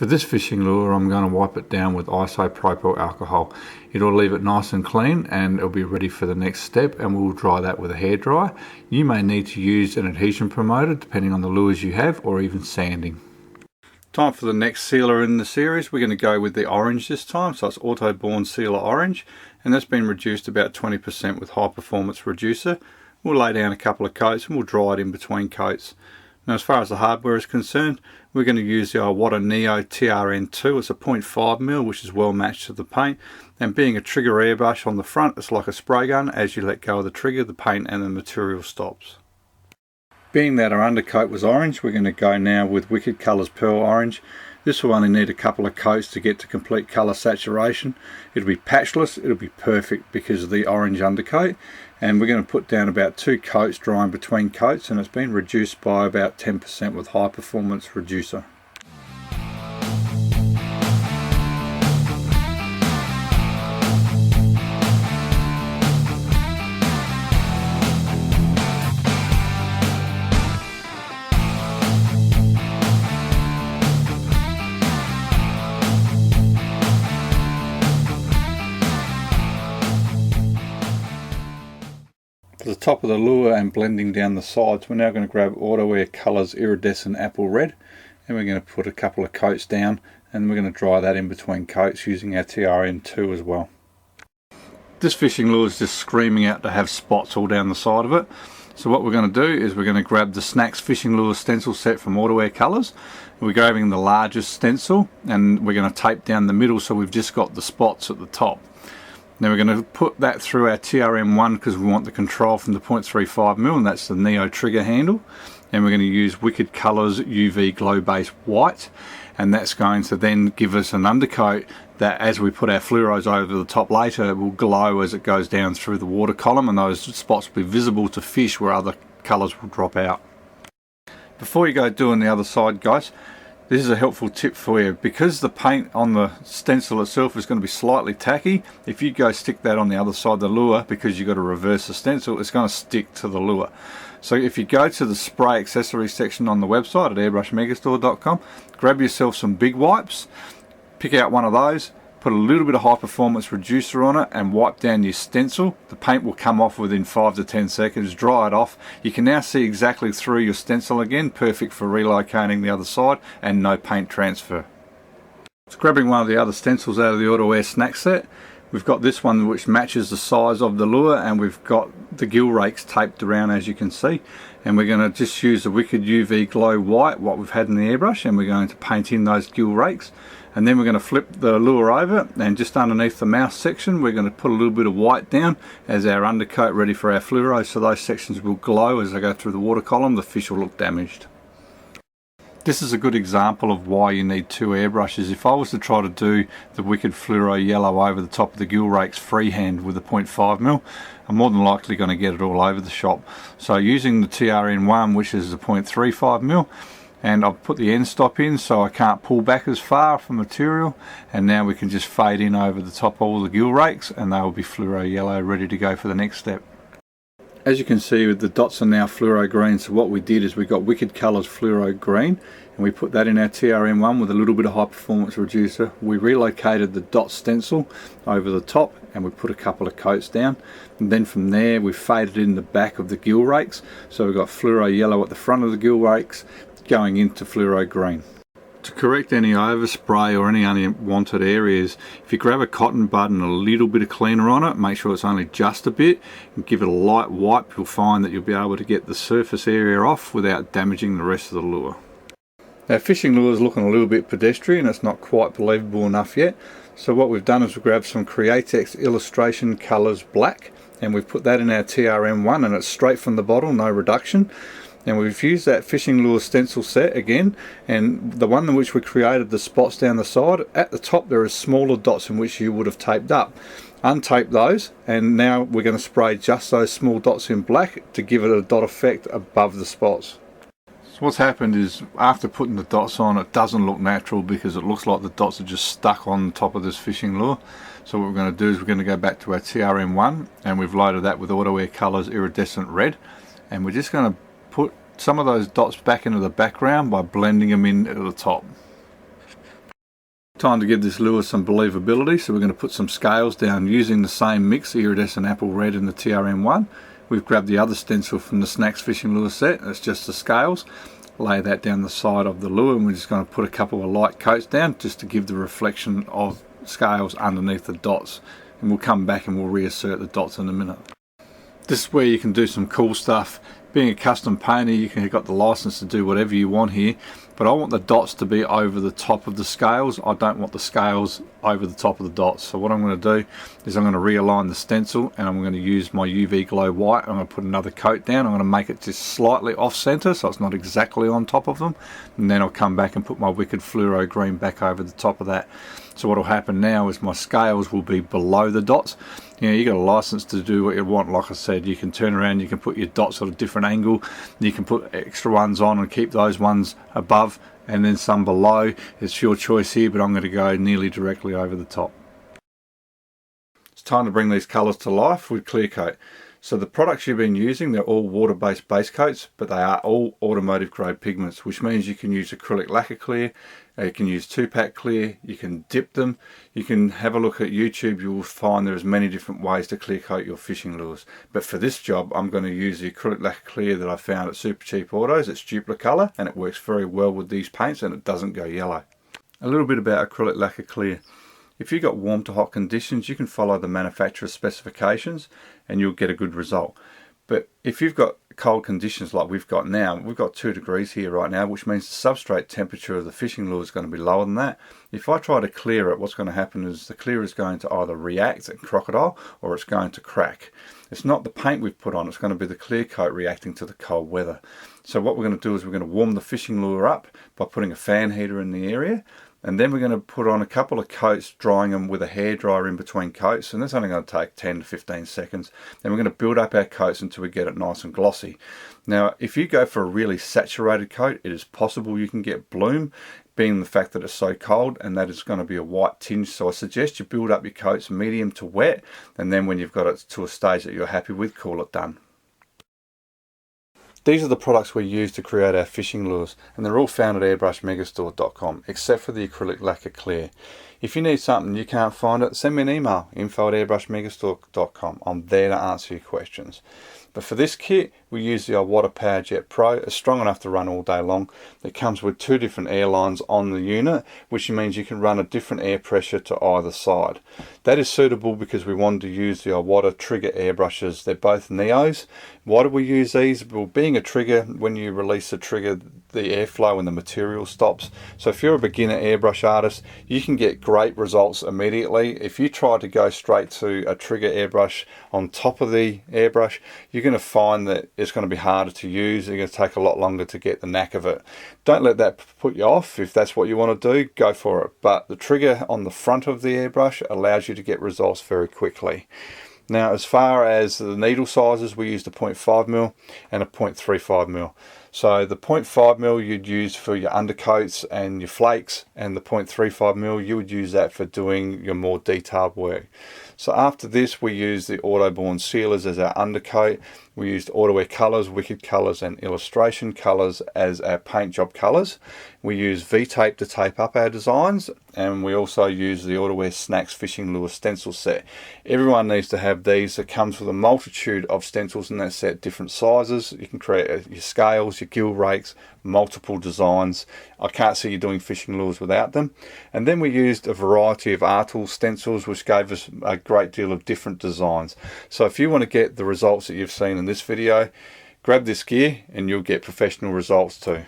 For this fishing lure, I'm going to wipe it down with isopropyl alcohol. It'll leave it nice and clean and it'll be ready for the next step, and we'll dry that with a hairdryer. You may need to use an adhesion promoter depending on the lures you have, or even sanding. Time for the next sealer in the series. We're going to go with the orange this time, so it's Autoborn Sealer Orange, and that's been reduced about 20% with high performance reducer. We'll lay down a couple of coats and we'll dry it in between coats. Now, as far as the hardware is concerned, we're going to use the Iwata Neo TRN2. It's a 0.5mm, which is well matched to the paint, and being a trigger airbrush on the front, it's like a spray gun. As you let go of the trigger, the paint and the material stops. Being that our undercoat was orange, we're going to go now with Wicked Colours Pearl Orange. This will only need a couple of coats to get to complete colour saturation. It'll be patchless, it'll be perfect because of the orange undercoat, and we're going to put down about 2 coats drying between coats, and it's been reduced by about 10% with high performance reducer. To the top of the lure and blending down the sides, we're now going to grab Autowear Colours Iridescent Apple Red, and we're going to put a couple of coats down, and we're going to dry that in between coats using our TRN2 as well. This fishing lure is just screaming out to have spots all down the side of it. So what we're going to do is we're going to grab the Snacks Fishing Lure Stencil set from Autowear Colours. We're grabbing the largest stencil and we're going to tape down the middle so we've just got the spots at the top. Now we're going to put that through our TRM1 because we want the control from the 0.35mm, and that's the Neo trigger handle. And we're going to use Wicked Colours UV Glow Base White, and that's going to then give us an undercoat that as we put our fluoros over the top later, it will glow as it goes down through the water column, and those spots will be visible to fish where other colours will drop out. Before you go doing the other side, guys, this is a helpful tip for you. Because the paint on the stencil itself is going to be slightly tacky, if you go stick that on the other side of the lure, because you've got to reverse the stencil, it's going to stick to the lure. So if you go to the spray accessories section on the website at airbrushmegastore.com, grab yourself some big wipes, pick out one of those, put a little bit of high performance reducer on it and wipe down your stencil. The paint will come off within 5 to 10 seconds, dry it off. You can now see exactly through your stencil again, perfect for relocating the other side and no paint transfer. So grabbing one of the other stencils out of the Autowear snack set, we've got this one which matches the size of the lure, and we've got the gill rakes taped around as you can see, and we're going to just use the Wicked UV Glow White, what we've had in the airbrush, and we're going to paint in those gill rakes. And then we're going to flip the lure over, and just underneath the mouth section we're going to put a little bit of white down as our undercoat ready for our fluoro, so those sections will glow as they go through the water column. The fish will look damaged. This is a good example of why you need 2 airbrushes. If I was to try to do the Wicked Fluoro Yellow over the top of the gill rakes freehand with a 0.5mm, I'm more than likely going to get it all over the shop. So using the TRN1, which is a 0.35mm, and I've put the end stop in so I can't pull back as far for material, and now we can just fade in over the top of all the gill rakes and they will be fluoro yellow, ready to go for the next step. As you can see, the dots are now fluoro green, so what we did is we got Wicked Colours Fluoro Green and we put that in our TRM1 with a little bit of high performance reducer. We relocated the dot stencil over the top and we put a couple of coats down, and then from there we faded in the back of the gill rakes, so we've got fluoro yellow at the front of the gill rakes going into fluoro green. To correct any overspray or any unwanted areas, if you grab a cotton bud and a little bit of cleaner on it, make sure it's only just a bit, and give it a light wipe, you'll find that you'll be able to get the surface area off without damaging the rest of the lure. Our fishing lure is looking a little bit pedestrian, it's not quite believable enough yet, so what we've done is we've grabbed some Createx Illustration Colours Black and we've put that in our TRM1, and it's straight from the bottle, no reduction. And we've used that fishing lure stencil set again, and the one in which we created the spots down the side, at the top there are smaller dots in which you would have taped up. Untape those, and now we're going to spray just those small dots in black to give it a dot effect above the spots. So what's happened is, after putting the dots on, it doesn't look natural because it looks like the dots are just stuck on the top of this fishing lure. So what we're going to do is we're going to go back to our TRM1, and we've loaded that with Autowear Colours Iridescent Red, and we're just going to put some of those dots back into the background by blending them in at the top. Time to give this lure some believability, so we're going to put some scales down using the same mix, iridescent apple red and the TRM1. We've grabbed the other stencil from the Snacks fishing lure set, it's just the scales. Lay that down the side of the lure, and we're just going to put a couple of light coats down just to give the reflection of scales underneath the dots. And we'll come back and we'll reassert the dots in a minute. This is where you can do some cool stuff. Being a custom painter, you've got the license to do whatever you want here, but I want the dots to be over the top of the scales. I don't want the scales over the top of the dots. So what I'm going to do is I'm going to realign the stencil, and I'm going to use my UV glow white. I'm going to put another coat down. I'm going to make it just slightly off center so it's not exactly on top of them, and then I'll come back and put my wicked fluoro green back over the top of that. So what will happen now is my scales will be below the dots. You know, you got a license to do what you want. Like I said, you can turn around, you can put your dots at a different angle, you can put extra ones on and keep those ones above and then some below. It's your choice here, but I'm going to go nearly directly over the top. It's time to bring these colours to life with clear coat. So the products you've been using, they're all water-based base coats, but they are all automotive grade pigments, which means you can use acrylic lacquer clear, you can use 2-pack clear, you can dip them, you can have a look at YouTube. You will find there's many different ways to clear coat your fishing lures. But for this job, I'm going to use the acrylic lacquer clear that I found at Super Cheap Autos. It's Duplicolour, and it works very well with these paints, and it doesn't go yellow. A little bit about acrylic lacquer clear. If you've got warm to hot conditions, you can follow the manufacturer's specifications and you'll get a good result. But if you've got cold conditions like we've got now, we've got 2 degrees here right now, which means the substrate temperature of the fishing lure is going to be lower than that. If I try to clear it, what's going to happen is the clear is going to either react and crocodile, or it's going to crack. It's not the paint we've put on, it's going to be the clear coat reacting to the cold weather. So what we're going to do is we're going to warm the fishing lure up by putting a fan heater in the area. And then we're going to put on a couple of coats, drying them with a hairdryer in between coats, and that's only going to take 10 to 15 seconds. Then we're going to build up our coats until we get it nice and glossy. Now, if you go for a really saturated coat, it is possible you can get bloom, being the fact that it's so cold, and that is going to be a white tinge. So I suggest you build up your coats medium to wet, and then when you've got it to a stage that you're happy with, call it done. These are the products we use to create our fishing lures, and they're all found at airbrushmegastore.com, except for the acrylic lacquer clear. If you need something you can't find it, send me an email, info@airbrushmegastore.com. I'm there to answer your questions. But for this kit, we use the Iwata PowerJet Pro. It's strong enough to run all day long. It comes with 2 different air lines on the unit, which means you can run a different air pressure to either side. That is suitable because we wanted to use the Iwata trigger airbrushes. They're both Neos. Why do we use these? Well, being a trigger, when you release the trigger, the airflow and the material stops. So if you're a beginner airbrush artist, you can get great results immediately. If you try to go straight to a trigger airbrush on top of the airbrush, you're going to find that it's going to be harder to use. It's going to take a lot longer to get the knack of it. Don't let that put you off. If that's what you want to do, go for it. But the trigger on the front of the airbrush allows you to get results very quickly. Now, as far as the needle sizes, we used a 0.5mm and a 0.35mm. So the 0.5mm you'd use for your undercoats and your flakes, and the 0.35mm you would use that for doing your more detailed work. So after this, we used the Autoborn sealers as our undercoat. We used Autowear Colors, Wicked Colors and Illustration Colors as our paint job colors. We used V-tape to tape up our designs, and we also used the Autowear Snacks Fishing Lure Stencil set. Everyone needs to have these. It comes with a multitude of stencils in that set, different sizes. You can create your scales, your gill rakes, multiple designs. I can't see you doing fishing lures without them. And then we used a variety of Artl stencils, which gave us a great deal of different designs. So if you want to get the results that you've seen in this video, grab this gear and you'll get professional results too.